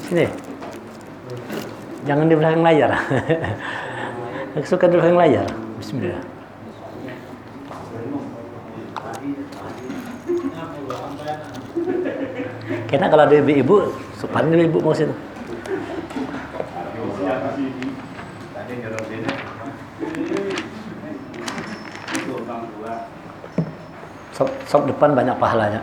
Sini. Jangan di belakang layar. Aku suka di belakang layar. Bismillah. Karena kalau ada ibu-ibu, sopan ibu mau situ. Sop depan banyak pahalanya.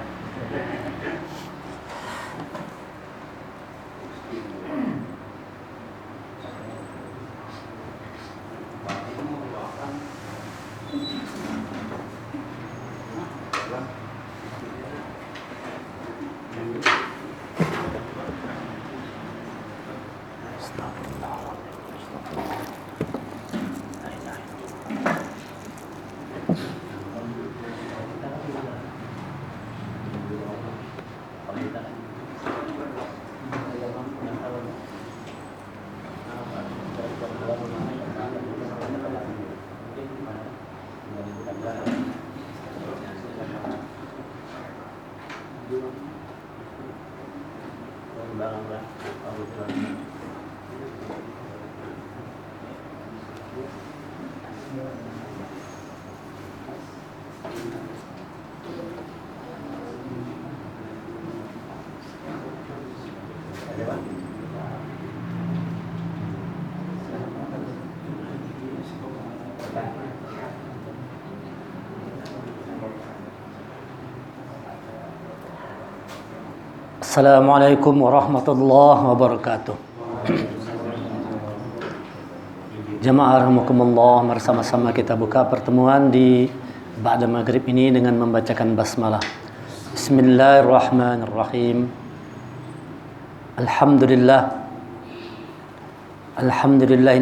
Assalamualaikum warahmatullahi wabarakatuh. Jamaah rahimakumullah, bersama-sama kita buka pertemuan di ba'da maghrib ini dengan membacakan basmalah. Bismillahirrahmanirrahim. Alhamdulillah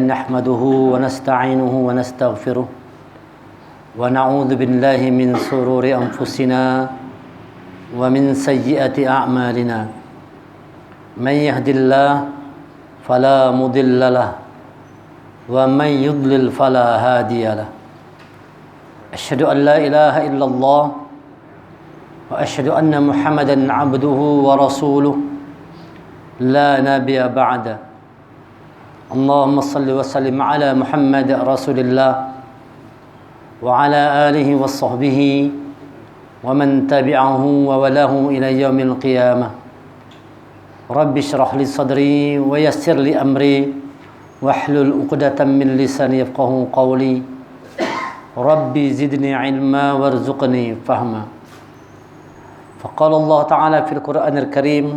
nahmaduhu wa nasta'inuhu wa nastaghfiruh wa na'udzu billahi min sururi anfusina ومن سيئات أعمالنا من يهد الله فلا مضل له ومن يضلل فلا هادي له أشهد أن لا إله إلا الله وأشهد أن محمدا عبده ورسوله لا نبي بعده اللهم صل وسلم على محمد رسول الله وعلى آله وصحبه ومن تبعه وولاه إلى يوم القيامة رب اشرح لي صدري ويسر لي أمري واحلل عقدة من لساني يفقهوا قولي رب زدني علما وارزقني فهما فقال الله تعالى في القرآن الكريم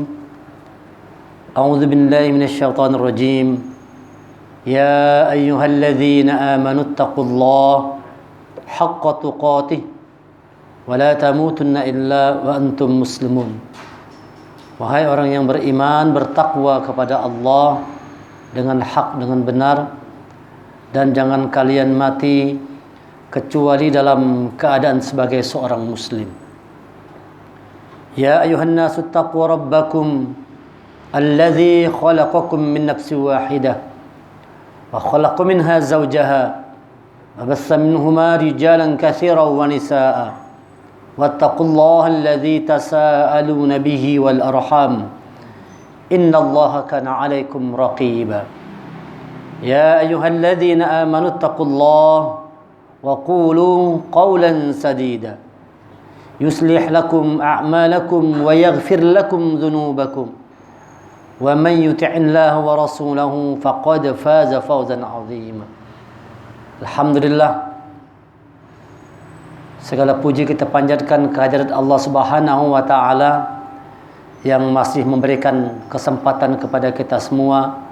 أعوذ بالله من الشيطان الرجيم يا أيها الذين آمنوا اتقوا الله حق تقاته wala tamutunna illa wa antum muslimun. Wahai orang yang beriman, bertakwa kepada Allah dengan hak, dengan benar, dan jangan kalian mati kecuali dalam keadaan sebagai seorang muslim. Ya ayuhan nasu taqu rabbakum alladzi khalaqakum min nafsin wahidah wa khalaqa minha zawjaha wa bassa minhuma rijalan katsiran wa nisaa'a واتقوا الله الذي تساءلون به والأرحام إن الله كان عليكم رقيبا يا أيها الذين آمنوا اتقوا الله وقولوا قولا سديدا يصلح لكم أعمالكم ويغفر لكم ذنوبكم ومن يطع الله ورسوله فقد فاز فوزا عظيما. الحمد لله, segala puji kita panjatkan kehadirat Allah Subhanahu wa taala yang masih memberikan kesempatan kepada kita semua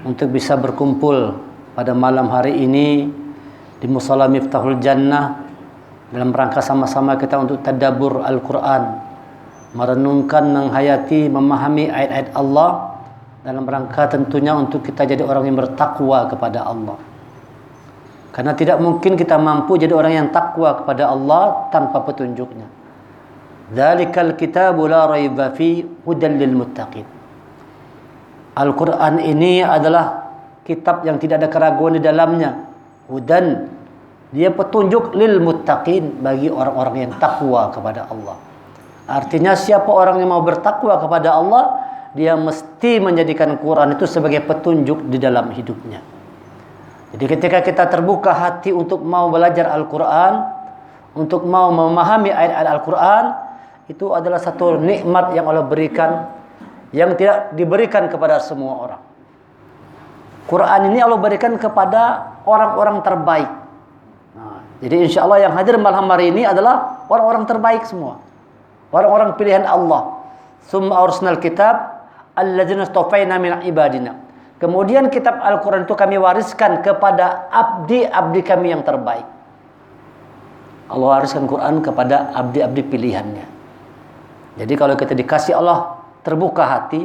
untuk bisa berkumpul pada malam hari ini di Musala Miftahul Jannah dalam rangka sama-sama kita untuk tadabbur Al-Qur'an, merenungkan, menghayati, memahami ayat-ayat Allah dalam rangka tentunya untuk kita jadi orang yang bertakwa kepada Allah. Karena tidak mungkin kita mampu jadi orang yang takwa kepada Allah tanpa petunjuknya. Dzalikal kitabu la raiba fi hudan lil muttaqin. Al-Qur'an ini adalah kitab yang tidak ada keraguan di dalamnya. Hudan, dia petunjuk lil muttaqin, bagi orang-orang yang takwa kepada Allah. Artinya siapa orang yang mau bertakwa kepada Allah, dia mesti menjadikan Quran itu sebagai petunjuk di dalam hidupnya. Jadi ketika kita terbuka hati untuk mau belajar Al-Quran, untuk mau memahami ayat-ayat Al-Quran, itu adalah satu nikmat yang Allah berikan, yang tidak diberikan kepada semua orang. Quran ini Allah berikan kepada orang-orang terbaik. Jadi insya Allah yang hadir malam hari ini adalah orang-orang terbaik semua, orang-orang pilihan Allah. Summa arsnal kitab alladzina istafaina min ibadina. Kemudian kitab Al-Quran itu kami wariskan kepada abdi-abdi kami yang terbaik. Allah wariskan Quran kepada abdi-abdi pilihannya. Jadi kalau kita dikasih Allah terbuka hati,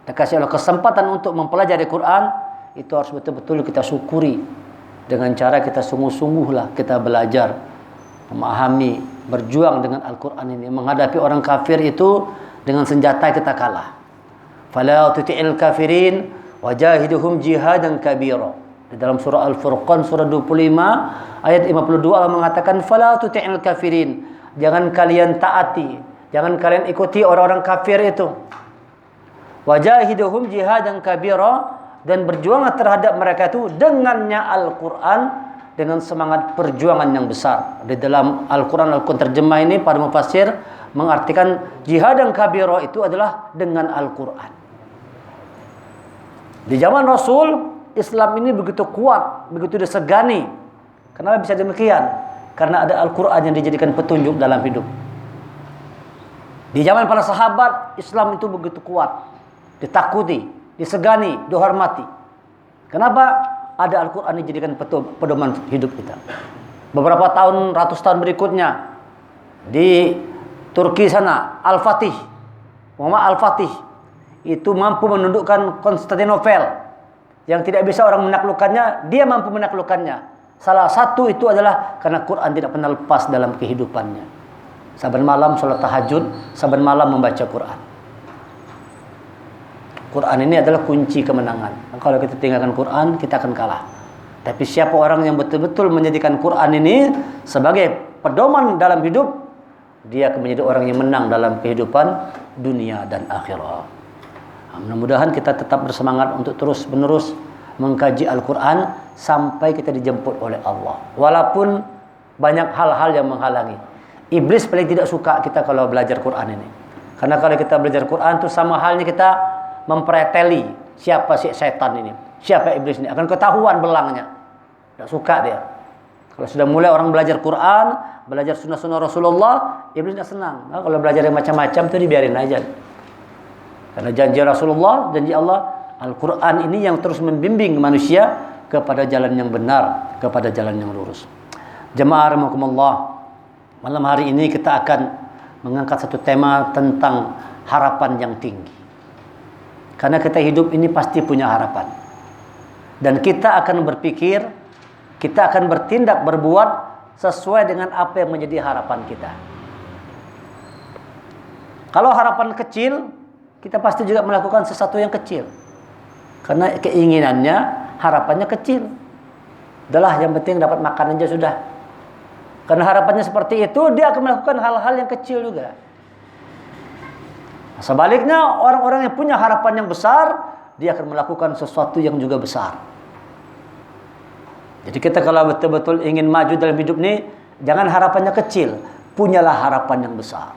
dikasih Allah kesempatan untuk mempelajari Quran, itu harus betul-betul kita syukuri. Dengan cara kita sungguh-sungguhlah kita belajar, memahami, berjuang dengan Al-Quran ini. Menghadapi orang kafir itu dengan senjata kita kalah. Fala tuti'il kafirin wajahiduhum jihadan kabira. Di dalam surah Al-Furqan surah 25 ayat 52 Allah mengatakan fala tuti'il kafirin. Jangan kalian taati, jangan kalian ikuti orang-orang kafir itu. Wajahiduhum jihadan kabira, dan berjuanglah terhadap mereka itu dengannya Al-Quran, dengan semangat perjuangan yang besar. Di dalam Al-Quran terjemah ini para mufassir mengartikan jihadan kabira itu adalah dengan Al-Quran. Di zaman Rasul, Islam ini begitu kuat, begitu disegani. Kenapa bisa demikian? Karena ada Al-Quran yang dijadikan petunjuk dalam hidup. Di zaman para sahabat, Islam itu begitu kuat, ditakuti, disegani, dihormati. Kenapa? Ada Al-Quran yang dijadikan pedoman hidup kita. Beberapa tahun, ratus tahun berikutnya, di Turki sana, Al-Fatih, Muhammad Al-Fatih, itu mampu menundukkan Konstantinopel. Yang tidak bisa orang menaklukkannya, dia mampu menaklukkannya. Salah satu itu adalah karena Quran tidak pernah lepas dalam kehidupannya. Saban malam sholat tahajud, saban malam membaca Quran. Quran ini adalah kunci kemenangan. Kalau kita tinggalkan Quran, kita akan kalah. Tapi siapa orang yang betul-betul menjadikan Quran ini sebagai pedoman dalam hidup, dia akan menjadi orang yang menang dalam kehidupan dunia dan akhirat. Mudah-mudahan kita tetap bersemangat untuk terus-menerus mengkaji Al-Quran sampai kita dijemput oleh Allah. Walaupun banyak hal-hal yang menghalangi. Iblis paling tidak suka kita kalau belajar Quran ini. Karena kalau kita belajar Quran itu sama halnya kita mempreteli siapa si setan ini, siapa iblis ini, akan ketahuan belangnya. Tidak suka dia. Kalau sudah mulai orang belajar Quran, belajar sunnah-sunnah Rasulullah, iblis tidak senang. Nah, kalau belajar yang macam-macam itu dibiarin aja. Karena janji Rasulullah, janji Allah, Al-Quran ini yang terus membimbing manusia kepada jalan yang benar, kepada jalan yang lurus. Jemaah rahimakumullah, malam hari ini kita akan mengangkat satu tema tentang harapan yang tinggi. Karena kita hidup ini pasti punya harapan. Dan kita akan berpikir, kita akan bertindak, berbuat sesuai dengan apa yang menjadi harapan kita. Kalau harapan kecil, kita pasti juga melakukan sesuatu yang kecil. Karena keinginannya, harapannya kecil. Udahlah, yang penting dapat makan aja sudah. Karena harapannya seperti itu, dia akan melakukan hal-hal yang kecil juga. Sebaliknya, orang-orang yang punya harapan yang besar, dia akan melakukan sesuatu yang juga besar. Jadi kita kalau betul-betul ingin maju dalam hidup ini, jangan harapannya kecil, punyalah harapan yang besar.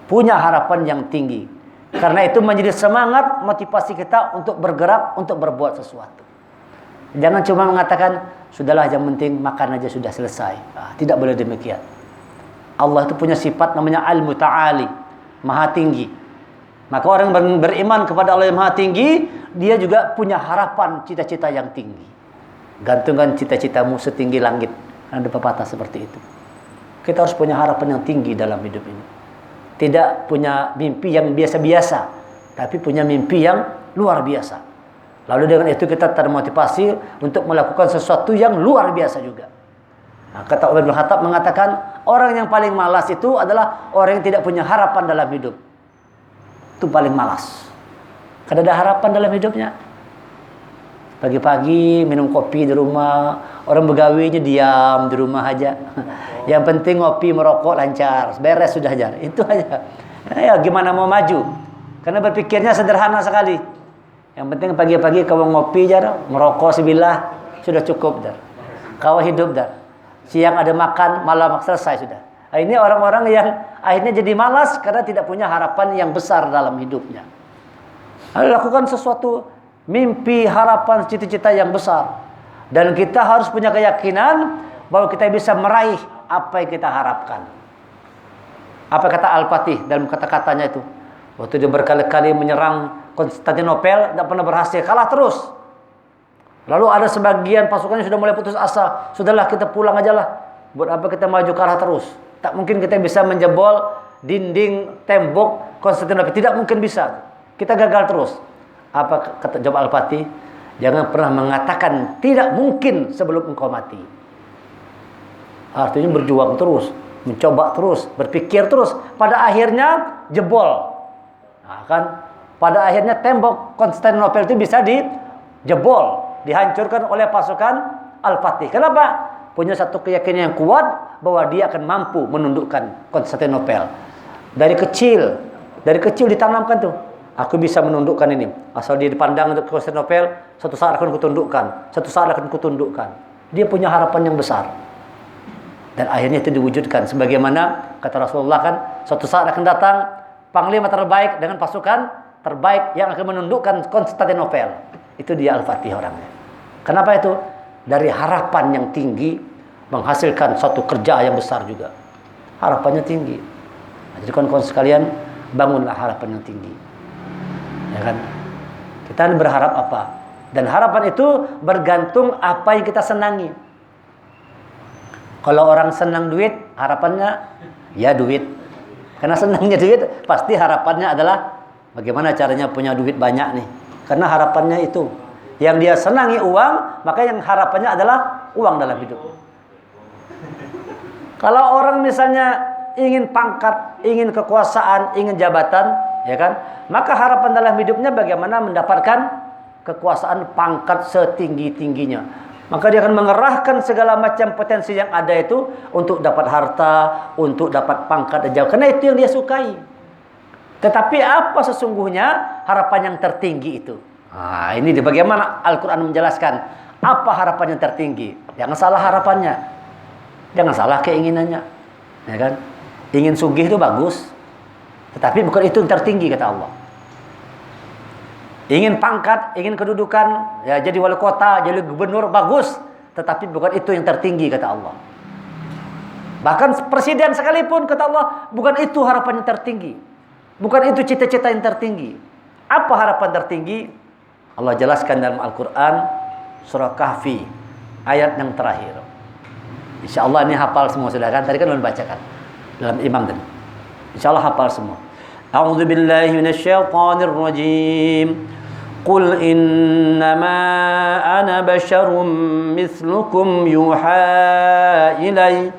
Punya harapan yang tinggi. Karena itu menjadi semangat, motivasi kita untuk bergerak, untuk berbuat sesuatu. Jangan cuma mengatakan, sudahlah yang penting makan aja sudah selesai. Tidak boleh demikian. Allah itu punya sifat namanya Al-Muta'ali, Maha Tinggi. Maka orang beriman kepada Allah yang Maha Tinggi, dia juga punya harapan, cita-cita yang tinggi. Gantungkan cita-citamu setinggi langit. Ada pepatah seperti itu. Kita harus punya harapan yang tinggi dalam hidup ini. Tidak punya mimpi yang biasa-biasa, tapi punya mimpi yang luar biasa. Lalu dengan itu kita termotivasi untuk melakukan sesuatu yang luar biasa juga. Nah, kata Umar bin Khattab mengatakan, orang yang paling malas itu adalah orang yang tidak punya harapan dalam hidup. Itu paling malas. Karena ada harapan dalam hidupnya. Pagi-pagi minum kopi di rumah, orang begawinya diam di rumah aja. Yang penting ngopi, merokok lancar, beres sudah aja. Itu aja. Ya gimana mau maju? Karena berpikirnya sederhana sekali. Yang penting pagi-pagi kau ngopi jar, merokok sebilah, sudah cukup jar. Kau hidup jar. Siang ada makan, malam selesai sudah. Nah, ini orang-orang yang akhirnya jadi malas karena tidak punya harapan yang besar dalam hidupnya. Lalu lakukan sesuatu mimpi, harapan, cita-cita yang besar. Dan kita harus punya keyakinan bahwa kita bisa meraih apa yang kita harapkan. Apa kata Al-Fatih dalam kata-katanya itu? Waktu dia berkali-kali menyerang Konstantinopel, tidak pernah berhasil, kalah terus. Lalu ada sebagian pasukannya sudah mulai putus asa. Sudahlah kita pulang aja lah. Buat apa kita maju kalah terus? Tak mungkin kita bisa menjebol dinding tembok Konstantinopel. Tidak mungkin bisa. Kita gagal terus. Apa kata jawab Al-Fatih? Jangan pernah mengatakan tidak mungkin sebelum engkau mati. Artinya berjuang terus, mencoba terus, berpikir terus. Pada akhirnya jebol. Nah, kan? Pada akhirnya tembok Konstantinopel itu bisa dijebol, dihancurkan oleh pasukan Al-Fatih. Kenapa? Punya satu keyakinan yang kuat bahwa dia akan mampu menundukkan Konstantinopel. Dari kecil ditanamkan tuh. Aku bisa menundukkan ini. Asal dia dipandang untuk Konstantinopel, suatu saat akan kutundukkan. Suatu saat akan kutundukkan. Dia punya harapan yang besar. Dan akhirnya itu diwujudkan. Sebagaimana kata Rasulullah kan, suatu saat akan datang panglima terbaik dengan pasukan terbaik yang akan menundukkan Konstantinopel. Itu dia Al-Fatih orangnya. Kenapa itu? Dari harapan yang tinggi menghasilkan suatu kerja yang besar juga. Harapannya tinggi. Nah, jadi kawan-kawan sekalian, bangunlah harapan yang tinggi. Ya kan? Kita berharap apa? Dan harapan itu bergantung apa yang kita senangi. Kalau orang senang duit, harapannya ya duit. Karena senangnya duit, pasti harapannya adalah bagaimana caranya punya duit banyak nih. Karena harapannya itu. Yang dia senangi uang, maka yang harapannya adalah uang dalam hidup. Kalau orang misalnya ingin pangkat, ingin kekuasaan, ingin jabatan, ya kan? Maka harapan dalam hidupnya bagaimana mendapatkan kekuasaan, pangkat setinggi-tingginya. Maka dia akan mengerahkan segala macam potensi yang ada itu untuk dapat harta, untuk dapat pangkat dan jabatan. Karena itu yang dia sukai. Tetapi apa sesungguhnya harapan yang tertinggi itu? Nah, ini bagaimana Al-Quran menjelaskan apa harapan yang tertinggi. Jangan salah harapannya. Jangan salah keinginannya. Ya kan? Ingin sugih itu bagus. Tetapi bukan itu yang tertinggi kata Allah. Ingin pangkat, ingin kedudukan, ya jadi wali kota, jadi gubernur, bagus. Tetapi bukan itu yang tertinggi kata Allah. Bahkan presiden sekalipun kata Allah, bukan itu harapan yang tertinggi. Bukan itu cita-cita yang tertinggi. Apa harapan tertinggi? Allah jelaskan dalam Al-Quran, surah Kahfi, ayat yang terakhir. Insya Allah ini hafal semua sudah kan? Tadi kan belum bacakan dalam imam tadi. Insya Allah hafal semua. A'udzu billahi minasyaitonir rajim. Qul innama ana basyarum mithlukum yuha ilayya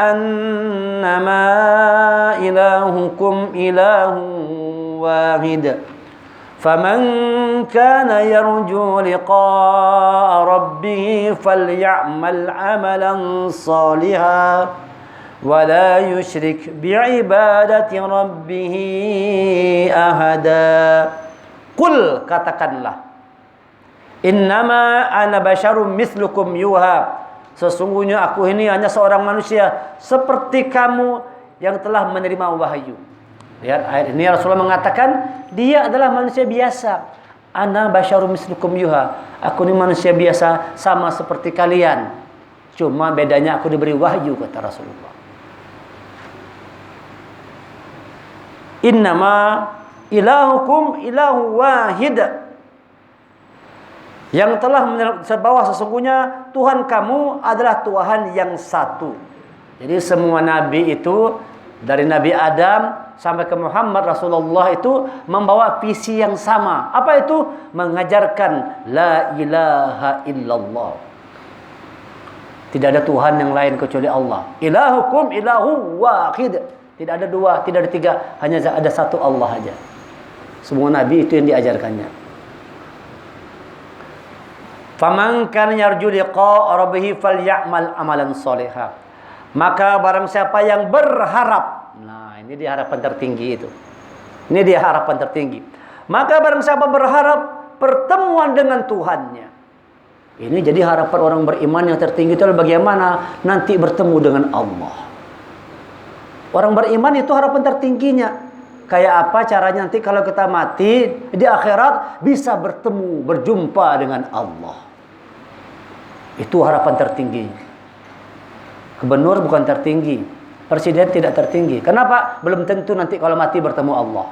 annama ilahukum ilahun wahid. Faman kana yarju liqa'a rabbih faly'amal 'amalan salihan wala yusyrik bi'ibadati rabbih ahada. Qul, katakanlah, innama ana basyarum mislukum yuha, sesungguhnya aku ini hanya seorang manusia seperti kamu yang telah menerima wahyu. Lihat ayat ini Rasulullah mengatakan dia adalah manusia biasa. Ana basyarum mislukum yuha, aku ini manusia biasa sama seperti kalian, cuma bedanya aku diberi wahyu kata Rasulullah. Innama ilahukum ilahu wahid, yang telah bahwa sesungguhnya Tuhan kamu adalah Tuhan yang satu. Jadi semua nabi itu dari Nabi Adam sampai ke Muhammad Rasulullah itu membawa visi yang sama. Apa itu? Mengajarkan la ilaha illallah. Tidak ada Tuhan yang lain kecuali Allah. Ilahukum ilahu wahid. Tidak ada dua, tidak ada tiga, hanya ada satu Allah saja. Semua nabi itu yang diajarkannya. Faman kana yarju liqa'a rabbih falyamal amalan shalihan. Maka barang siapa yang berharap. Nah, ini Ini dia harapan tertinggi itu. Ini dia harapan tertinggi. Maka barang siapa berharap pertemuan dengan Tuhannya. Ini jadi harapan orang beriman yang tertinggi itu adalah bagaimana nanti bertemu dengan Allah. Orang beriman itu harapan tertingginya. Kayak apa caranya nanti kalau kita mati di akhirat bisa bertemu, berjumpa dengan Allah. Itu harapan tertinggi. Gubernur bukan tertinggi, presiden tidak tertinggi. Kenapa? Belum tentu nanti kalau mati bertemu Allah.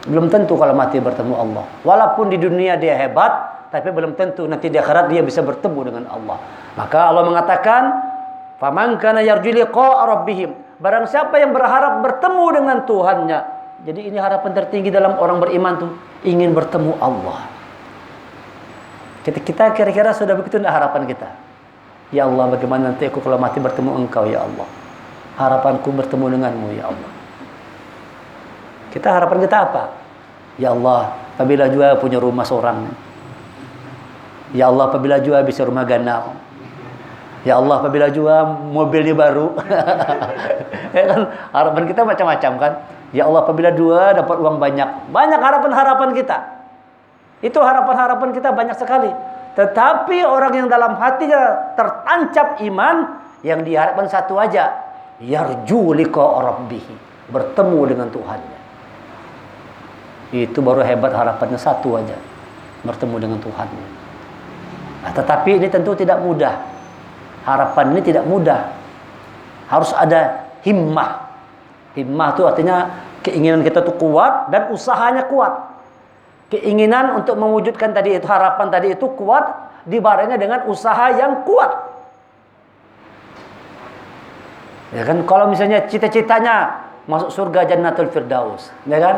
Belum tentu kalau mati bertemu Allah. Walaupun di dunia dia hebat, tapi belum tentu nanti di akhirat dia bisa bertemu dengan Allah. Maka Allah mengatakan, "Faman kana yarju liqa'a rabbihim." Barang siapa yang berharap bertemu dengan Tuhannya. Jadi ini harapan tertinggi dalam orang beriman tuh, ingin bertemu Allah. Kita kira-kira sudah begitu enggak harapan kita? Ya Allah, bagaimana nanti aku kalau mati bertemu Engkau ya Allah. Harapanku bertemu denganmu ya Allah. Kita harapan kita apa? Ya Allah, apabila juga punya rumah seorang. Ya Allah, apabila juga bisa rumah ganal. Ya Allah, apabila juga mobilnya baru. Ya kan? Harapan kita macam-macam kan. Ya Allah, apabila juga dapat uang banyak. Banyak harapan-harapan kita. Itu harapan-harapan kita banyak sekali. Tetapi orang yang dalam hatinya tertancap iman, yang diharapkan satu aja. Yarju liqa rabbih. Bertemu dengan Tuhannya. Itu baru hebat harapannya satu aja. Bertemu dengan Tuhannya. Nah, tetapi ini tentu tidak mudah. Harapan ini tidak mudah. Harus ada himmah. Himmah itu artinya keinginan kita itu kuat dan usahanya kuat. Keinginan untuk mewujudkan tadi itu, harapan tadi itu kuat, dibarengnya dengan usaha yang kuat. Ya kan, kalau misalnya cita-citanya masuk surga Jannatul Firdaus, ya kan?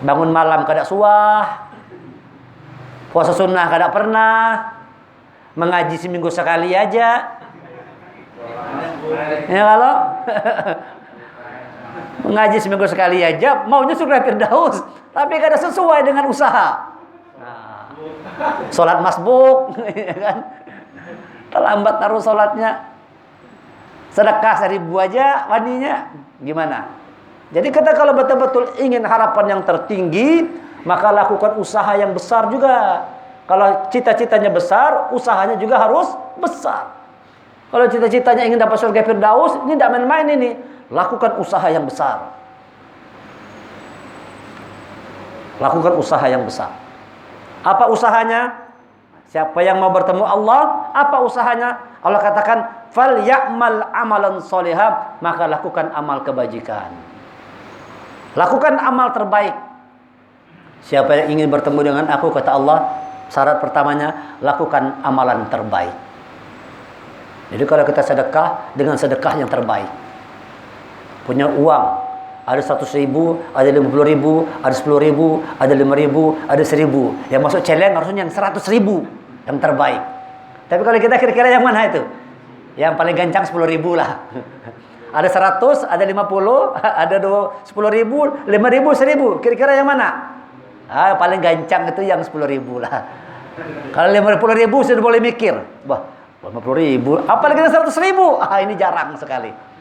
Bangun malam kada suah, puasa sunnah kada pernah, mengaji seminggu sekali aja. Ya kalau mengaji seminggu sekali aja, maunya surga Firdaus, tapi kada sesuai dengan usaha. Nah, sholat masbuk, ya kan? Terlambat taruh sholatnya. Sedekah 1000 aja waninya, gimana? Jadi kita kalau betul-betul ingin harapan yang tertinggi, maka lakukan usaha yang besar juga. Kalau cita-citanya besar, usahanya juga harus besar. Kalau cita-citanya ingin dapat surga Firdaus, ini tidak main-main ini. Lakukan usaha yang besar. Lakukan usaha yang besar. Apa usahanya? Siapa yang mau bertemu Allah, apa usahanya? Allah katakan, "Fal ya'mal amalan sholihan," maka lakukan amal kebajikan. Lakukan amal terbaik. Siapa yang ingin bertemu dengan aku, kata Allah, syarat pertamanya, lakukan amalan terbaik. Jadi kalau kita sedekah, dengan sedekah yang terbaik. Punya uang, ada 100.000, ada 50.000, ada 10.000, ada 5.000, ada 1.000. Yang masuk celeng harusnya yang 100.000, yang terbaik. Tapi kalau kita kira-kira yang mana itu? Yang paling gancang 10.000 lah. Ada 100, ada 50, ada 10.000, 5.000, 1.000. Kira-kira yang mana? Paling gancang itu yang 10.000 lah. Kalau 50.000 sudah boleh mikir. Wah, 50.000, apalagi 100.000. Ini jarang sekali.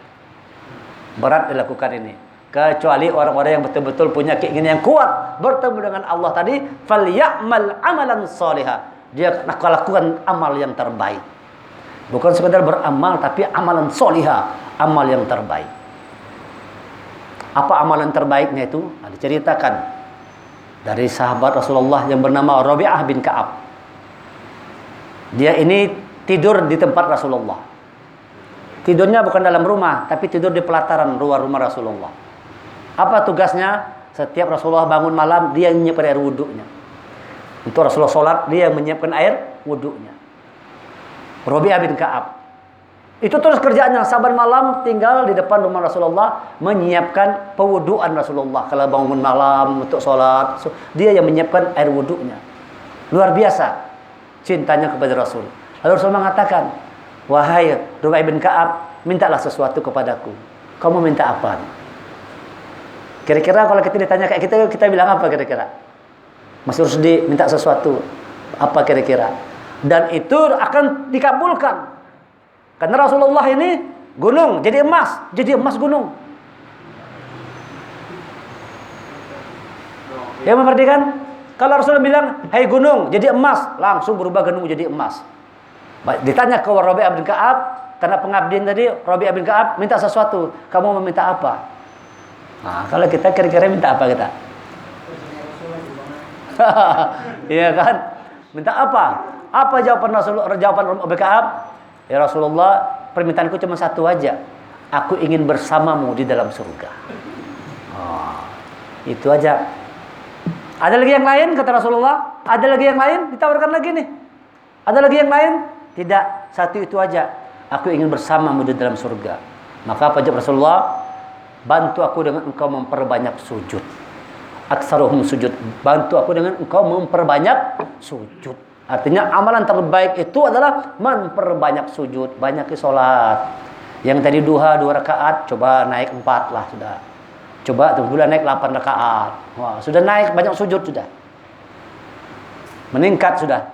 Berat dilakukan ini. Kecuali orang-orang yang betul-betul punya keinginan yang kuat bertemu dengan Allah tadi, falyamal amalan sholihan. Dia nak lakukan amal yang terbaik. Bukan sekadar beramal, tapi amalan sholiha, amal yang terbaik. Apa amalan terbaiknya itu? Diceritakan dari sahabat Rasulullah yang bernama Rabi'ah bin Ka'ab. Dia ini tidur di tempat Rasulullah. Tidurnya bukan dalam rumah, tapi tidur di pelataran luar rumah Rasulullah. Apa tugasnya? Setiap Rasulullah bangun malam, dia menyiapkan air wudhunya. Untuk Rasulullah sholat, dia menyiapkan air wudhunya. Rabi'ah bin Ka'ab. Itu terus kerjaannya, saban malam tinggal di depan rumah Rasulullah, menyiapkan pewuduan Rasulullah. Kalau bangun malam untuk sholat, dia yang menyiapkan air wudhunya. Luar biasa cintanya kepada Rasul. Lalu Rasul mengatakan, "Wahai Rabi'ah bin Ka'ab, mintalah sesuatu kepadaku." Kamu minta apa? Kira-kira kalau kita ditanya kayak kita bilang apa kira-kira? Mas Rusdi minta sesuatu. Apa kira-kira? Dan itu akan dikabulkan. Karena Rasulullah ini gunung, jadi emas gunung. Yang memperhatikan, kalau Rasulullah bilang, "Hai gunung, jadi emas," langsung berubah gunung jadi emas. Ditanya ke Rabi' bin Ka'ab, karena pengabdian tadi, Rabi' bin Ka'ab minta sesuatu, kamu meminta apa? Nah, kalau kita kira-kira minta apa kita? Iya kan? Minta apa? Apa jawaban Rasulullah? Jawaban Rabi' bin Ka'ab? Ya Rasulullah, permintaanku cuma satu aja. Aku ingin bersamamu di dalam surga. Oh, itu aja. Ada lagi yang lain kata Rasulullah? Ada lagi yang lain? Ditawarkan lagi nih. Ada lagi yang lain? Tidak, satu itu aja. Aku ingin bersamamu di dalam surga. Maka apa jawab Rasulullah? Bantu aku dengan engkau memperbanyak sujud. Aksaruhum sujud. Bantu aku dengan engkau memperbanyak sujud. Artinya amalan terbaik itu adalah memperbanyak sujud. Banyak sholat. Yang tadi duha 2 rakaat, coba naik 4 lah sudah. Coba bulan naik 8 rakaat. Wah, sudah naik banyak sujud sudah. Meningkat sudah.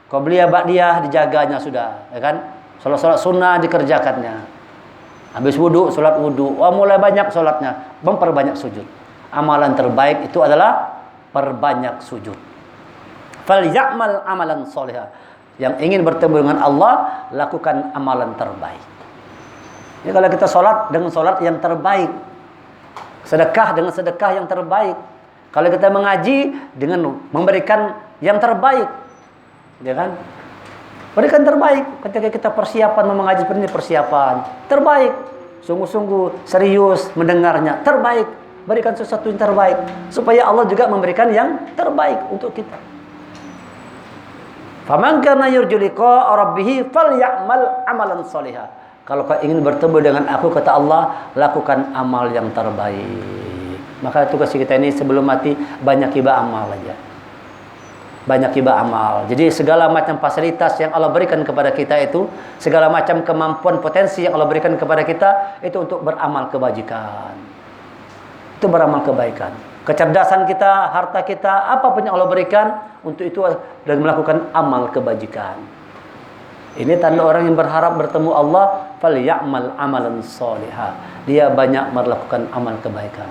Qabliyah ba'diyah dijaganya sudah, ya kan? Salat-salat sunnah dikerjakannya. Habis wudu, salat wudu. Wah, mulai banyak salatnya, memperbanyak sujud. Amalan terbaik itu adalah perbanyak sujud. Falyamal amalan sholihah. Yang ingin bertemu dengan Allah, lakukan amalan terbaik. Ini kalau kita salat dengan salat yang terbaik. Sedekah dengan sedekah yang terbaik. Kalau kita mengaji dengan memberikan yang terbaik. Ya kan? Berikan terbaik. Ketika kita persiapan mengaji ini persiapan terbaik. Sungguh-sungguh serius mendengarnya terbaik. Berikan sesuatu yang terbaik supaya Allah juga memberikan yang terbaik untuk kita. Faman kana yarju liqa'a rabbih falyamal amalan sholihah. Kalau kau ingin bertemu dengan aku kata Allah, lakukan amal yang terbaik. Maka tugas kita ini sebelum mati banyak hibah amal aja. Banyak hibah amal. Jadi segala macam fasilitas yang Allah berikan kepada kita itu, segala macam kemampuan potensi yang Allah berikan kepada kita itu untuk beramal kebajikan. Itu beramal kebaikan. Kecerdasan kita, harta kita, apapun yang Allah berikan untuk itu dan melakukan amal kebajikan. Ini tanda orang yang berharap bertemu Allah, falyamal amalan sholihah. Dia banyak melakukan amal kebaikan.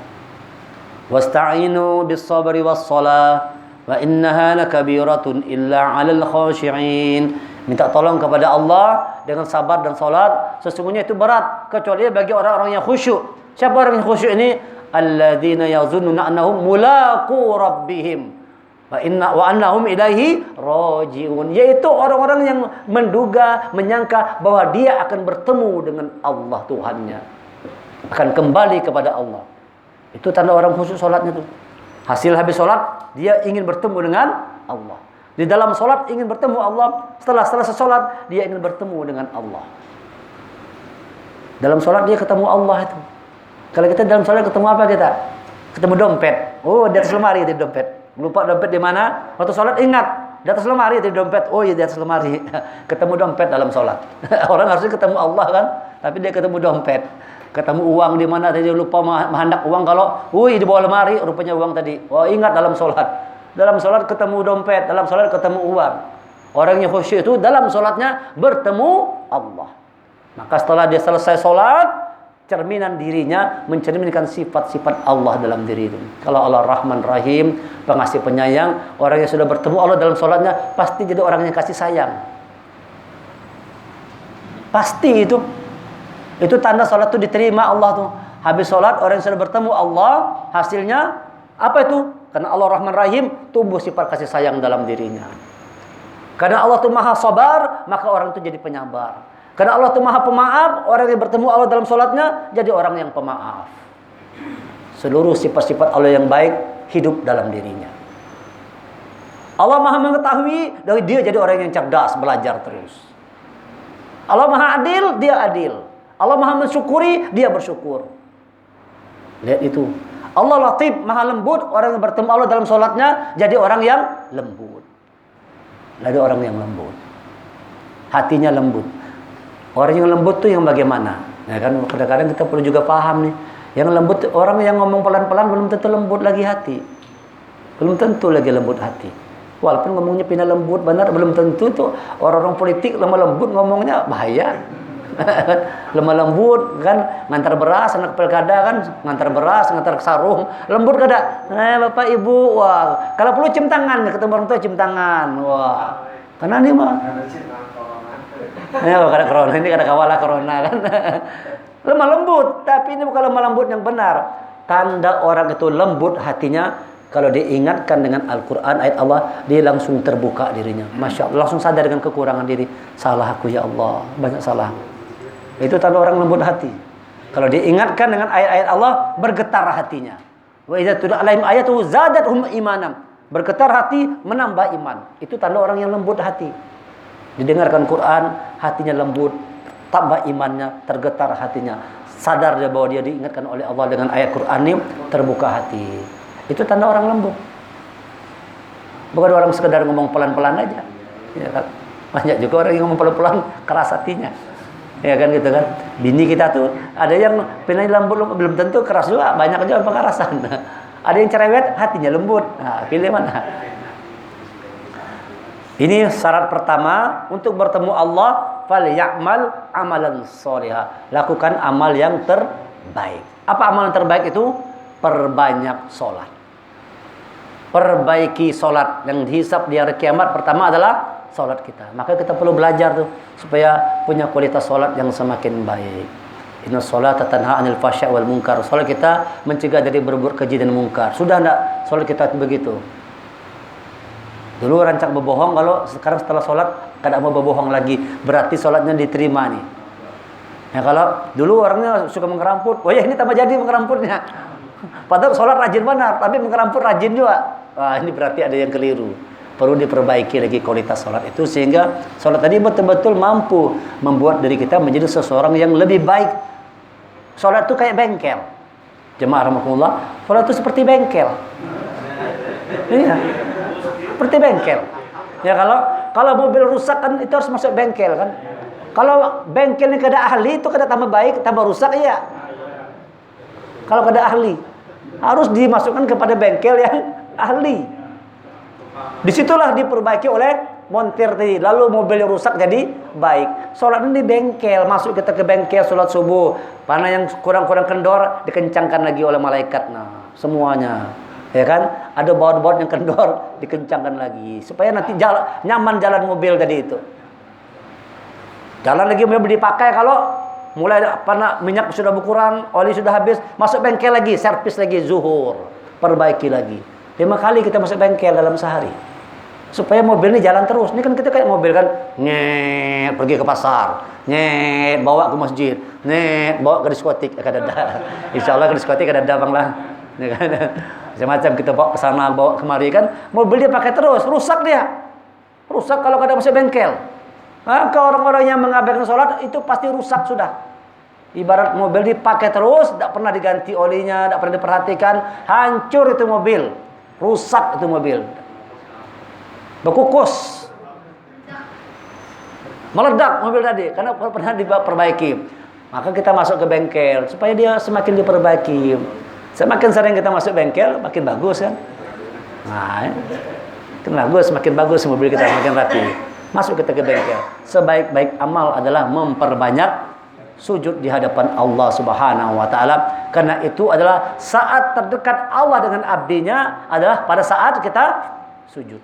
Wasta'inu bis sabri was shalah. Wa innaha lakabiratun illa 'alal khashi'in. Minta tolong kepada Allah dengan sabar dan salat. Sesungguhnya itu berat kecuali bagi orang-orang yang khusyuk. Siapa orang yang khusyuk ini? Alladzina yazunnuna annahum mulaqu rabbihim wa annahum ilaihi raji'un. Yaitu orang-orang yang menduga, menyangka bahwa dia akan bertemu dengan Allah Tuhannya. Akan kembali kepada Allah. Itu tanda orang khusyuk salatnya tuh. Hasil habis sholat, dia ingin bertemu dengan Allah. Di dalam sholat ingin bertemu Allah. Setelah selesai sholat, dia ingin bertemu dengan Allah. Dalam sholat dia ketemu Allah itu. Kalau kita dalam sholat ketemu apa kita? Ketemu dompet. Oh, di atas lemari ada dompet. Lupa dompet di mana? Waktu sholat ingat. Di atas lemari ada dompet. Oh iya, di atas lemari. Ketemu dompet dalam sholat. Orang harusnya ketemu Allah kan. Tapi dia ketemu dompet. Ketemu uang di mana tadi lupa menghendak uang kalau di bawah lemari rupanya uang tadi. Oh, ingat dalam sholat. Dalam sholat ketemu dompet, dalam sholat ketemu uang. Orang yang khusyuk itu dalam sholatnya bertemu Allah. Maka setelah dia selesai sholat, cerminan dirinya mencerminkan sifat-sifat Allah dalam diri itu. Kalau Allah Rahman Rahim, pengasih penyayang, orang yang sudah bertemu Allah dalam sholatnya pasti jadi orang yang kasih sayang. Pasti itu. Itu tanda sholat itu diterima Allah tuh. Habis sholat orang yang sudah bertemu Allah, hasilnya apa itu? Karena Allah Rahman Rahim, tumbuh sifat kasih sayang dalam dirinya. Karena Allah itu maha sabar, maka orang itu jadi penyabar. Karena Allah itu maha pemaaf, orang yang bertemu Allah dalam sholatnya jadi orang yang pemaaf. Seluruh sifat-sifat Allah yang baik hidup dalam dirinya. Allah maha mengetahui, dari dia jadi orang yang cerdas, belajar terus. Allah maha adil, dia adil. Allah maha mensyukuri, dia bersyukur. Lihat itu. Allah latif, maha lembut. Orang yang bertemu Allah dalam sholatnya jadi orang yang lembut. Jadi orang yang lembut. Hatinya lembut. Orang yang lembut tuh yang bagaimana? Ya kan, kadang-kadang kita perlu juga paham nih. Yang lembut, orang yang ngomong pelan-pelan belum tentu lembut lagi hati. Belum tentu lagi lembut hati. Walaupun ngomongnya pindah lembut, benar belum tentu tuh orang-orang politik lemah lembut ngomongnya bahaya. Lemah lembut kan, ngantar beras anak pilkada kan, ngantar beras, ngantar sarung, lembut kada. Bapak Ibu, wah, kalau perlu cium tangan, ketemu orang tua cium tangan. Wah. Karena ini mah ya, kada corona ini kada kawala corona kan. Lemah lembut, tapi ini bukan lemah lembut yang benar. Tanda orang itu lembut hatinya kalau diingatkan dengan Al-Quran, ayat Allah, dia langsung terbuka dirinya. Masya Allah, langsung sadar dengan kekurangan diri. Salah aku ya Allah, banyak salah. Itu tanda orang lembut hati. Kalau diingatkan dengan ayat-ayat Allah, bergetar hatinya. Wa idza tuliyat alaihim ayatuhu zadatuhum imanan. Bergetar hati, menambah iman. Itu tanda orang yang lembut hati. Didengarkan Quran, hatinya lembut, tambah imannya, tergetar hatinya. Sadar dia bahwa dia diingatkan oleh Allah dengan ayat Quran ini, terbuka hati. Itu tanda orang lembut. Bukan orang sekedar ngomong pelan-pelan aja. Ya kan? Banyak juga orang yang ngomong pelan-pelan keras hatinya. Ya kan gitu kan. Bini kita tuh ada yang penanya lembut, belum tentu keras juga, banyak juga pengarasan. Ada yang cerewet, hatinya lembut. Nah, pilih mana? Ini syarat pertama untuk bertemu Allah, falyamal amalan sholihah. Lakukan amal yang terbaik. Apa amal yang terbaik itu? Perbanyak sholat. Perbaiki sholat. Yang dihisab di hari kiamat pertama adalah sholat kita. Maka kita perlu belajar tuh supaya punya kualitas sholat yang semakin baik. Inna sholata tanha 'anil fahsya'i wal munkar. Sholat kita mencegah dari berbuat keji dan munkar. Sudah enggak sholat kita begitu? Dulu rancak berbohong, kalau sekarang setelah sholat kada mau berbohong lagi, berarti sholatnya diterima nih. Ya kalau dulu orangnya suka mengeramput, oh ya ini tambah jadi mengeramputnya. Padahal sholat rajin benar, tapi mengeramput rajin juga. Wah, ini berarti ada yang keliru. Perlu diperbaiki lagi kualitas sholat itu, sehingga sholat tadi betul-betul mampu membuat diri kita menjadi seseorang yang lebih baik. Sholat itu kayak bengkel. Jemaah rahmatullah, sholat itu seperti bengkel. Iya, seperti bengkel. Ya kalau mobil rusak kan itu harus masuk bengkel kan. Kalau bengkel ini kada ahli itu kada tambah baik, tambah rusak iya. Kalau kada ahli, harus dimasukkan kepada bengkel yang ahli. Disitulah diperbaiki oleh montir tadi. Lalu mobil yang rusak jadi baik. Sholat ini di bengkel, masuk kita ke bengkel sholat subuh. Mana yang kurang-kurang kendor dikencangkan lagi oleh malaikat. Nah, semuanya. Ya kan? Ada baut-baut yang kendor dikencangkan lagi supaya nanti nyaman jalan mobil tadi itu. Jalan lagi mobil dipakai kalau mulai minyak sudah berkurang, oli sudah habis, masuk bengkel lagi, servis lagi zuhur, perbaiki lagi. 5 kali kita masuk bengkel dalam sehari. Supaya mobil ini jalan terus. Ini kan kita kayak mobil kan, nyet pergi ke pasar, nyet bawa ke masjid, nyet bawa ke diskotik, kada ada. Insyaallah ke diskotik kada ada bang lah. Ya kan? Macam-macam kita bawa ke sana, bawa kemari kan, mobil dia pakai terus, rusak dia. Rusak kalau kada masuk bengkel. Maka orang-orang yang mengabaikan sholat itu pasti rusak sudah. Ibarat mobil dipakai terus, tidak pernah diganti olinya, tidak pernah diperhatikan, hancur itu mobil, rusak itu mobil, berkukus, meledak mobil tadi karena pernah diperbaiki. Maka kita masuk ke bengkel supaya dia semakin diperbaiki. Semakin sering kita masuk bengkel, makin bagus kan? Nah, makin bagus, makin bagus mobil kita, makin rapi. Masuk kita ke bengkel. Sebaik-baik amal adalah memperbanyak sujud di hadapan Allah Subhanahu wa taala. Karena itu adalah saat terdekat Allah dengan abdinya adalah pada saat kita sujud.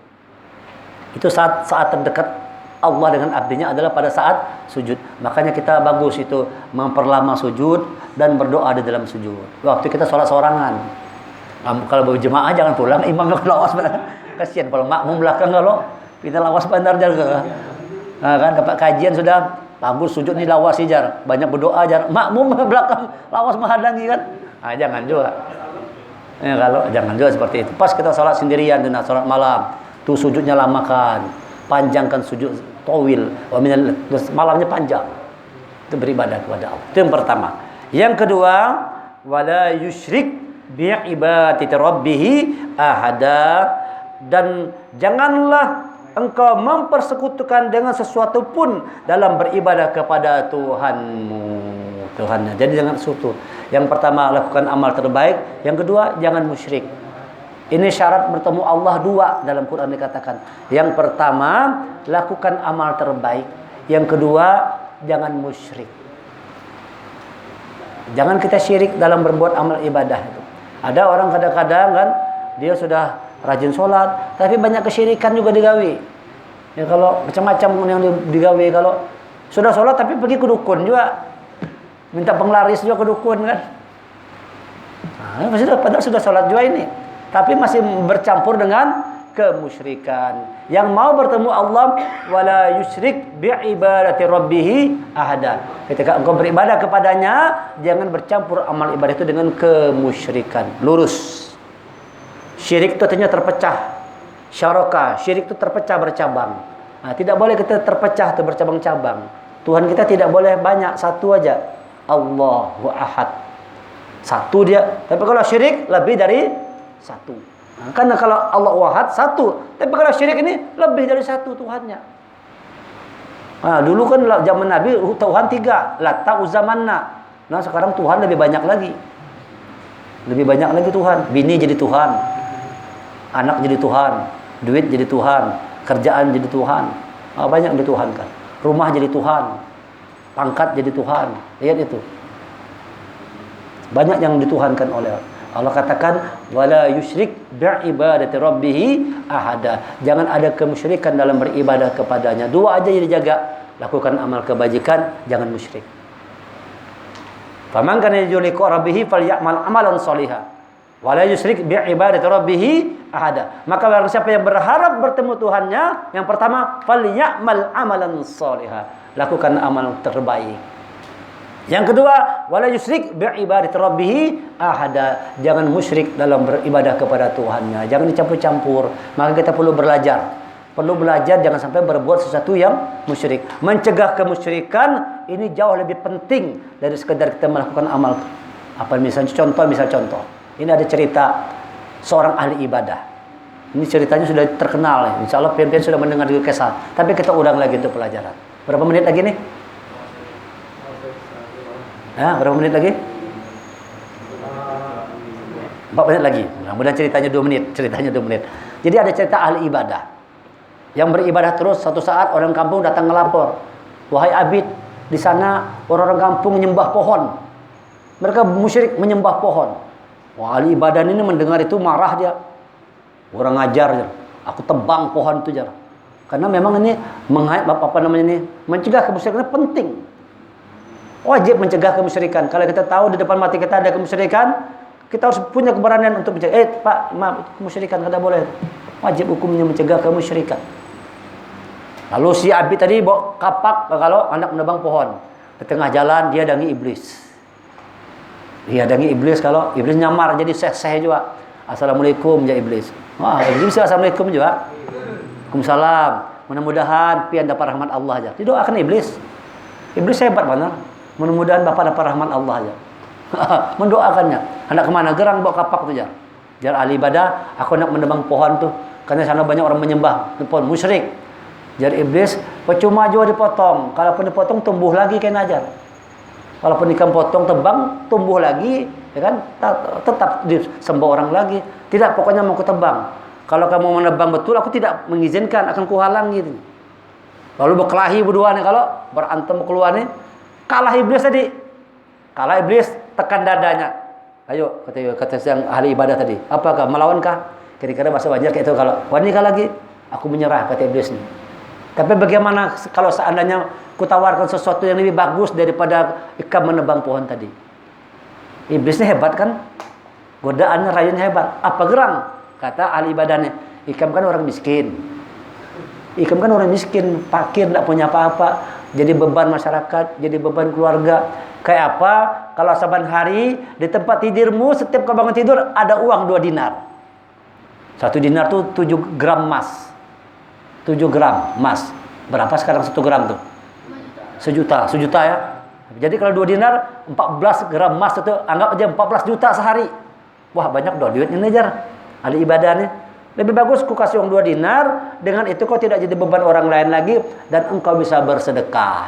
Itu saat terdekat Allah dengan abdinya adalah pada saat sujud. Makanya kita bagus itu memperlama sujud dan berdoa di dalam sujud. Waktu kita sholat sorangan. Kalau berjemaah jangan pulang, imamnya lawas benar. Kasihan kalau makmum belakang kalau kita lawas benar jaga. Nah, kan dapat kajian sudah bagus sujud ni lawas jar, banyak berdoa jar. Makmum belakang lawas menghadangi kan. Ah, jangan juga. Ya, kalau jangan juga seperti itu. Pas kita sholat sendirian dan sholat malam, tuh sujudnya lamakan, panjangkan sujud tawil, malamnya panjang. Itu beribadah kepada Allah. Itu yang pertama. Yang kedua, wala yusyrik bi ibadati rabbih ahada, dan janganlah engkau mempersekutukan dengan sesuatu pun dalam beribadah kepada Tuhannya. Jadi jangan sekutu. Yang pertama, lakukan amal terbaik. Yang kedua, jangan musyrik. Ini syarat bertemu Allah dua dalam Quran dikatakan. Yang pertama, lakukan amal terbaik. Yang kedua, jangan musyrik. Jangan kita syirik dalam berbuat amal ibadah itu. Ada orang kadang-kadang kan dia sudah rajin sholat, tapi banyak kesyirikan juga digawe. Ya kalau macam-macam yang digawe, kalau sudah sholat tapi pergi ke dukun juga, minta penglaris juga ke dukun kan. Nah, padahal sudah sholat juga ini, tapi masih bercampur dengan kemusyrikan. Yang mau bertemu Allah, wala yusyrik bi'ibadati rabbih ahada. Ketika engkau beribadah kepadanya, jangan bercampur amal ibadah itu dengan kemusyrikan. Lurus. Syirik itu artinya terpecah. Syaraka, syirik itu terpecah bercabang. Nah, tidak boleh kita terpecah atau bercabang-cabang. Tuhan kita tidak boleh banyak, satu aja. Allahu Ahad. Satu dia. Tapi kalau syirik lebih dari satu. Nah, karena kalau Allah Ahad satu, tapi kalau syirik ini lebih dari satu Tuhannya. Nah, dulu kan zaman Nabi Tuhan 3, Lata, Uzza, Manna. Nah, sekarang Tuhan lebih banyak lagi. Lebih banyak lagi Tuhan. Bini jadi Tuhan, anak jadi Tuhan, duit jadi Tuhan, kerjaan jadi Tuhan. Nah, banyak dituhankan. Rumah jadi Tuhan, pangkat jadi Tuhan. Lihat itu. Banyak yang dituhankan oleh Allah. Katakan wala yusyrik bi'ibadati rabbih ahada. Jangan ada kemusyrikan dalam beribadah kepadanya. Dua aja yang dijaga. Lakukan amal kebajikan, jangan musyrik. Faman kana yarju liqa rabbih falyamal amalan shalihan. Wala yusyrik bi'ibadati rabbih ahada. Maka barang siapa yang berharap bertemu Tuhannya, yang pertama falyamal amalan shalihan. Lakukan amal terbaik. Yang kedua, wala yusyrik bi'ibadati rabbih ahada. Jangan musyrik dalam beribadah kepada Tuhannya. Jangan dicampur-campur. Maka kita perlu belajar. Perlu belajar jangan sampai berbuat sesuatu yang musyrik. Mencegah kemusyrikan ini jauh lebih penting dari sekedar kita melakukan amal. Apa misalnya contoh. Ini ada cerita seorang ahli ibadah. Ini ceritanya sudah terkenal. Insya Allah pian-pian sudah mendengar di kisah. Tapi kita ulang lagi itu pelajaran. Berapa menit lagi nih? Berapa menit lagi? 4 menit lagi. Mudah-mudahan ceritanya 2 menit. Jadi ada cerita ahli ibadah yang beribadah terus. Suatu saat orang kampung datang ngelapor, wahai abid, di sana orang-orang kampung menyembah pohon. Mereka musyrik menyembah pohon. Wah, ahli ibadah ini mendengar itu marah dia. Orang ngajar, aku tebang pohon itu jar. Karena memang ini mencegah kemusyrikan penting. Wajib mencegah kemusyrikan. Kalau kita tahu di depan mati kita ada kemusyrikan, kita harus punya keberanian untuk mencegah. Pak, maaf, kemusyrikan kada boleh. Wajib hukumnya mencegah kemusyrikan. Lalu si abid tadi bawa kapak kalau anak menebang pohon. Di tengah jalan dia dangi iblis. Kalau iblis nyamar jadi seh juga. Assalamualaikum ya iblis. Wah, iblis assalamualaikum juga. Waalaikumsalam. Mudah-mudahan pian dapat rahmat Allah aja. Didoakan iblis. Iblis hebat benar. Mudah-mudahan bapak dapat rahmat Allah aja. Mendoakannya. Hendak kemana? Gerang bawa kapak tu jar. Jar ahli ibadah, aku nak menebang pohon tu. Karena sana banyak orang menyembah pohon musyrik. Jar iblis, percuma juga dipotong. Kalaupun dipotong tumbuh lagi kain ajar. Kalaupun ikan potong tebang tumbuh lagi, ya kan? Tetap disembah orang lagi. Tidak, pokoknya mau ku tebang. Kalau kamu menebang betul, aku tidak mengizinkan, akan kuhalang gitu. Lalu berkelahi berdua nih, kalau berantem keluar nih, kalah iblis tadi. Kalah iblis, tekan dadanya. Ayo, kata yang ahli ibadah tadi. Apakah melawankah? Kira-kira bahasa Banjar kayak itu. Kalau wanita lagi, aku menyerah, kata iblis nih. Tapi bagaimana kalau seandainya kutawarkan sesuatu yang lebih bagus daripada ikan menebang pohon tadi? Iblisnya hebat kan? Godaannya, rayunya hebat. Apa gerang? Kata ahli ibadahnya. Ikam kan orang miskin. Ikam kan orang miskin, fakir, tidak punya apa-apa. Jadi beban masyarakat, jadi beban keluarga. Kayak apa? Kalau saban hari di tempat tidurmu, setiap kau bangun tidur ada uang 2 dinar. 1 dinar tuh 7 gram emas. 7 gram emas. Berapa sekarang 1 gram tuh? 1 juta ya. Jadi kalau 2 dinar 14 gram emas itu anggap aja 14 juta sehari. Wah, banyak dong duitnya ngejar. Ahli ibadah nih. Lebih bagus ku kasih uang 2 dinar, dengan itu kau tidak jadi beban orang lain lagi dan engkau bisa bersedekah.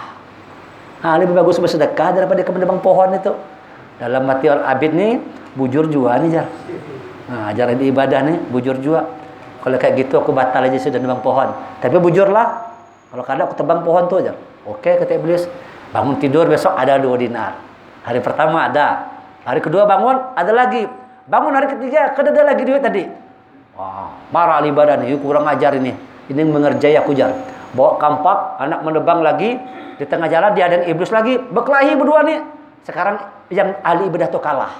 Nah, lebih bagus bersedekah daripada ke menebang pohon itu. Dalam hati orang abid nih, bujur jua nih jar. Nah, ajaran di ibadah nih, bujur jua. Kalau kayak gitu aku batal aja sudah nebang pohon. Tapi bujurlah. Kalau kada aku tebang pohon tuh aja. Oke, kata iblis. Bangun tidur besok ada 2 dinar. Hari pertama ada. Hari kedua bangun ada lagi. Bangun hari ketiga ada lagi duit tadi. Wah, marah ahli ibadah nih, kurang ajar ini. Ini mengerjai aku jar. Bawa kampak, anak menebang lagi. Di tengah jalan dia ada iblis lagi. Berkelahi berdua nih. Sekarang yang ahli ibadah itu kalah.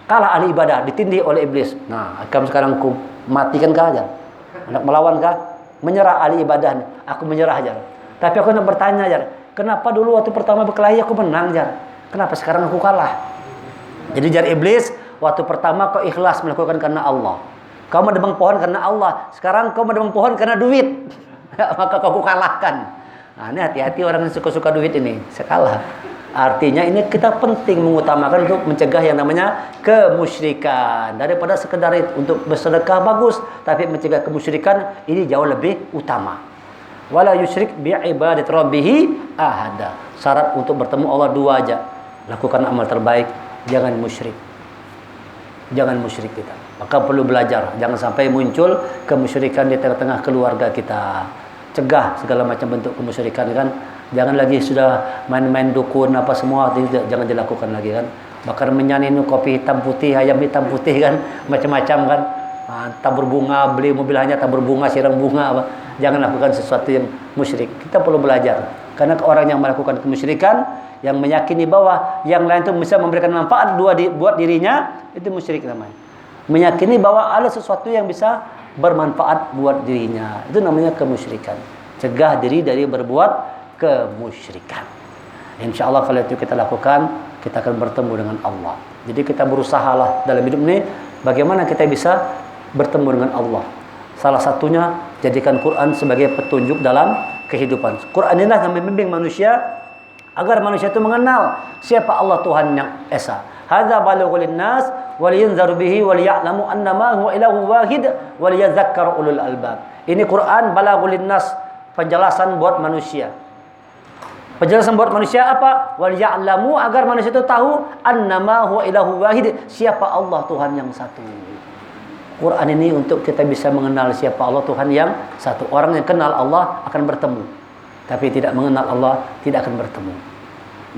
Kalah ahli ibadah, ditindih oleh iblis. Nah, kamu sekarang ku matikan kah aja? Hendak melawan kah? Menyerah ahli ibadah nih. Aku menyerah aja. Tapi aku nak bertanya aja. Kenapa dulu waktu pertama berkelahi aku menang aja? Kenapa sekarang aku kalah? Jadi jar iblis, waktu pertama kau ikhlas melakukan karena Allah. Kau menebang pohon karena Allah. Sekarang kau menebang pohon karena duit. Maka kau kalahkan. Nah, ini hati-hati orang yang suka-suka duit ini. Saya kalah. Artinya ini kita penting mengutamakan untuk mencegah yang namanya kemusyrikan. Daripada sekedar untuk bersedekah bagus, tapi mencegah kemusyrikan ini jauh lebih utama. Wala yusyrik bi ibadati rabbih ahada. Syarat untuk bertemu Allah 2 aja. Lakukan amal terbaik, jangan musyrik. Jangan musyrik kita. Maka perlu belajar, jangan sampai muncul kemusyrikan di tengah-tengah keluarga kita. Cegah segala macam bentuk kemusyrikan kan. Jangan lagi sudah main-main dukun apa semua, jangan dilakukan lagi kan. Bakar menyanin kopi hitam putih, ayam hitam putih kan, macam-macam kan. Tabur bunga, beli mobil hanya tabur bunga, siram bunga apa. Jangan lakukan sesuatu yang musyrik. Kita perlu belajar. Karena orang yang melakukan kemusyrikan, yang meyakini bahwa yang lain itu bisa memberikan manfaat buat dirinya, itu musyrik namanya. Meyakini bahwa ada sesuatu yang bisa bermanfaat buat dirinya, itu namanya kemusyrikan. Cegah diri dari berbuat kemusyrikan. InsyaAllah kalau itu kita lakukan, kita akan bertemu dengan Allah. Jadi kita berusahalah dalam hidup ini bagaimana kita bisa bertemu dengan Allah. Salah satunya jadikan Quran sebagai petunjuk dalam kehidupan. Quran inilah yang membimbing manusia agar manusia itu mengenal siapa Allah Tuhan yang esa. Hadza balaghul linnas wa liyunzaru bihi wa liya'lamu annama huwa ilahu wahid wa liyadhakkaru ulul albab. Ini Quran balaghul linnas, penjelasan buat manusia. Penjelasan buat manusia apa? Wal ya'lamu, agar manusia itu tahu annama huwa ilahu wahid, siapa Allah Tuhan yang satu. Quran ini untuk kita bisa mengenal siapa Allah Tuhan yang satu. Orang yang kenal Allah akan bertemu. Tapi tidak mengenal Allah tidak akan bertemu.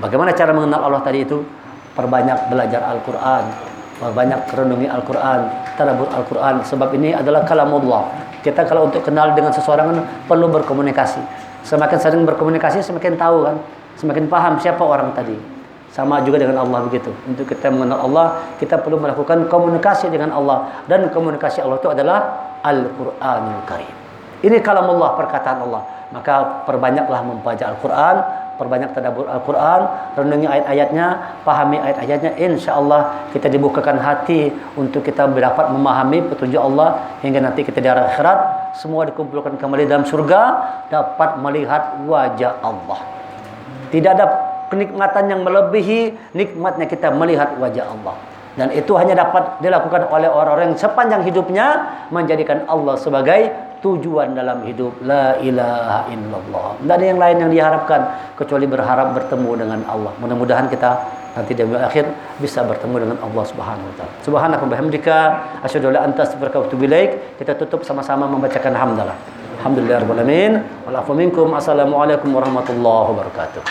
Bagaimana cara mengenal Allah tadi itu? Perbanyak belajar Al-Quran, perbanyak renungi Al-Quran, tadabbur Al-Quran. Sebab ini adalah kalamullah. Kita kalau untuk kenal dengan seseorang perlu berkomunikasi. Semakin sering berkomunikasi, semakin tahu kan, semakin paham siapa orang tadi. Sama juga dengan Allah begitu. Untuk kita mengenal Allah, kita perlu melakukan komunikasi dengan Allah. Dan komunikasi Allah itu adalah Al-Quranul Karim. Ini kalamullah, perkataan Allah. Maka perbanyaklah membaca Al-Quran, perbanyak tadabbur Al-Quran, renungi ayat-ayatnya, pahami ayat-ayatnya. InsyaAllah kita dibukakan hati untuk kita dapat memahami petunjuk Allah, hingga nanti kita di akhirat semua dikumpulkan kembali dalam surga, dapat melihat wajah Allah. Tidak ada kenikmatan yang melebihi nikmatnya kita melihat wajah Allah. Dan itu hanya dapat dilakukan oleh orang-orang yang sepanjang hidupnya menjadikan Allah sebagai tujuan dalam hidup. La ilaha illallah. Tidak ada yang lain yang diharapkan kecuali berharap bertemu dengan Allah. Mudah-mudahan kita nanti di akhir bisa bertemu dengan Allah Subhanahu wa taala. Subhanaka wa bihamdika asyhadu an la ilaha illa anta astaghfiruka wa atubu ilaik. Kita tutup sama-sama membacakan hamdalah. Alhamdulillahirabbil alamin. Wal afu minkum. Assalamualaikum warahmatullahi wabarakatuh.